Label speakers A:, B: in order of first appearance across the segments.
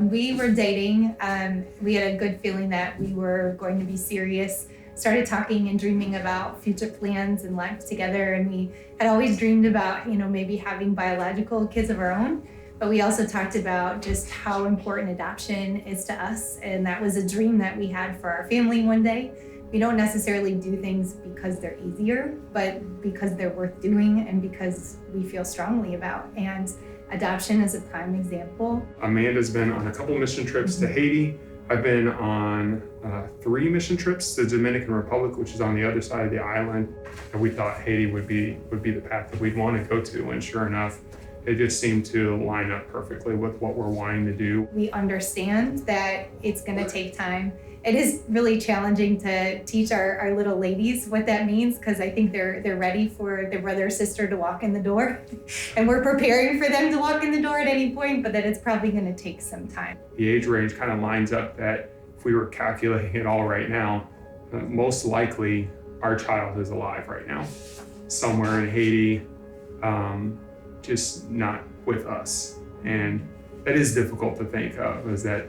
A: When we were dating, we had a good feeling that we were going to be serious. Started talking and dreaming about future plans and life together. And we had always dreamed about, maybe having biological kids of our own. But we also talked about just how important adoption is to us. And that was a dream that we had for our family one day. We don't necessarily do things because they're easier, but because they're worth doing and because we feel strongly about. And adoption is a prime example.
B: Amanda's been on a couple mission trips to Haiti. I've been on 3 mission trips to the Dominican Republic, which is on the other side of the island. And we thought Haiti would be the path that we'd want to go to. And sure enough, it just seemed to line up perfectly with what we're wanting to do.
A: We understand that it's going to take time. It is really challenging to teach our little ladies what that means, because I think they're ready for their brother or sister to walk in the door. And we're preparing for them to walk in the door at any point, but that it's probably going to take some time.
B: The age range kind of lines up that if we were calculating it all right now, most likely our child is alive right now, somewhere in Haiti, just not with us. And that is difficult to think of, is that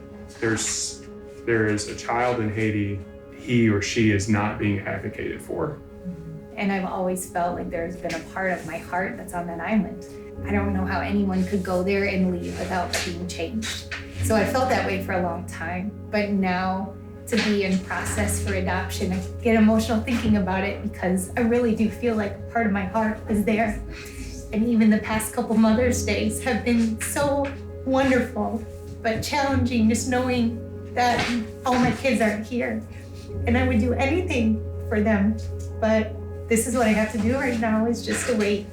B: there is a child in Haiti, he or she is not being advocated for.
A: And I've always felt like there's been a part of my heart that's on that island. I don't know how anyone could go there and leave without being changed. So I felt that way for a long time. But now to be in process for adoption, I get emotional thinking about it because I really do feel like part of my heart is there. And even the past couple Mother's Days have been so wonderful, but challenging, just knowing that all my kids aren't here. And I would do anything for them, but this is what I have to do right now, is just to wait.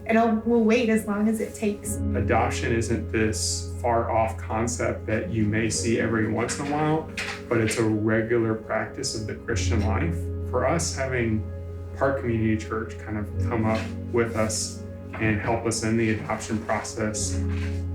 A: And we'll wait as long as it takes.
B: Adoption isn't this far off concept that you may see every once in a while, but it's a regular practice of the Christian life. For us, having Park Community Church kind of come up with us and help us in the adoption process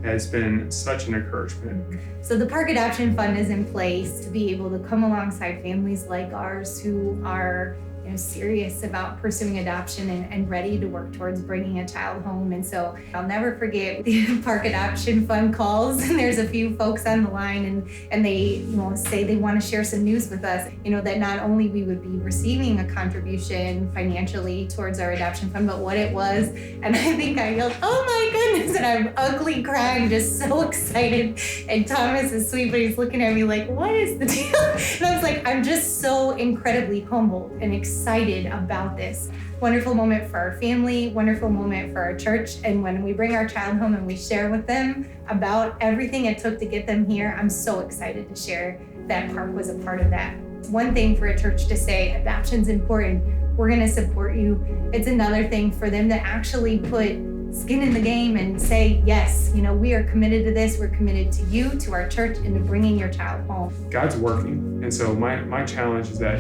B: has been such an encouragement.
A: So the Park Adoption Fund is in place to be able to come alongside families like ours who are serious about pursuing adoption and ready to work towards bringing a child home. And so I'll never forget the Park Adoption Fund calls, and there's a few folks on the line and they say they want to share some news with us, that not only we would be receiving a contribution financially towards our adoption fund, but what it was. And I think I yelled, "Oh my goodness," and I'm ugly crying, just so excited. And Thomas is sweet, but he's looking at me like, "What is the deal?" And I was like, I'm just so incredibly humbled and excited about this. Wonderful moment for our family, wonderful moment for our church. And when we bring our child home and we share with them about everything it took to get them here, I'm so excited to share that Park was a part of that. One thing for a church to say, adoption's important, we're gonna support you. It's another thing for them to actually put skin in the game and say, yes, we are committed to this. We're committed to you, to our church, and to bringing your child home.
B: God's working. And so my challenge is that,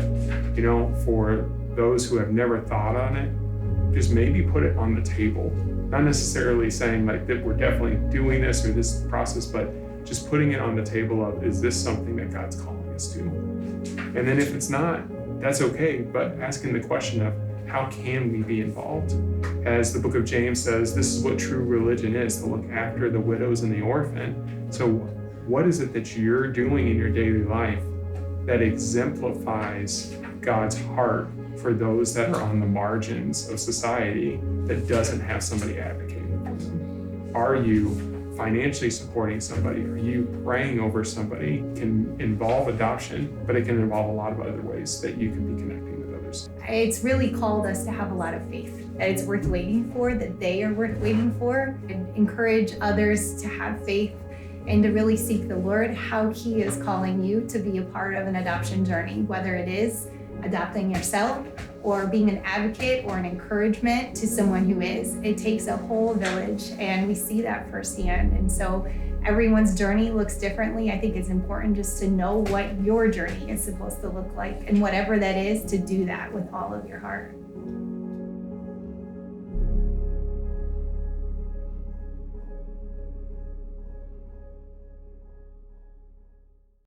B: for those who have never thought on it, just maybe put it on the table. Not necessarily saying like that we're definitely doing this or this process, but just putting it on the table of, is this something that God's calling us to? And then if it's not, that's okay, but asking the question of, how can we be involved? As the book of James says, this is what true religion is, to look after the widows and the orphan. So what is it that you're doing in your daily life that exemplifies God's heart for those that are on the margins of society that doesn't have somebody advocating for them? Are you financially supporting somebody? Are you praying over somebody? It can involve adoption, but it can involve a lot of other ways that you can be connecting with others.
A: It's really called us to have a lot of faith, that it's worth waiting for, that they are worth waiting for, and encourage others to have faith and to really seek the Lord, how He is calling you to be a part of an adoption journey, whether it is adopting yourself or being an advocate or an encouragement to someone who is. It takes a whole village, and we see that firsthand. And so everyone's journey looks differently. I think it's important just to know what your journey is supposed to look like, and whatever that is, to do that with all of your heart.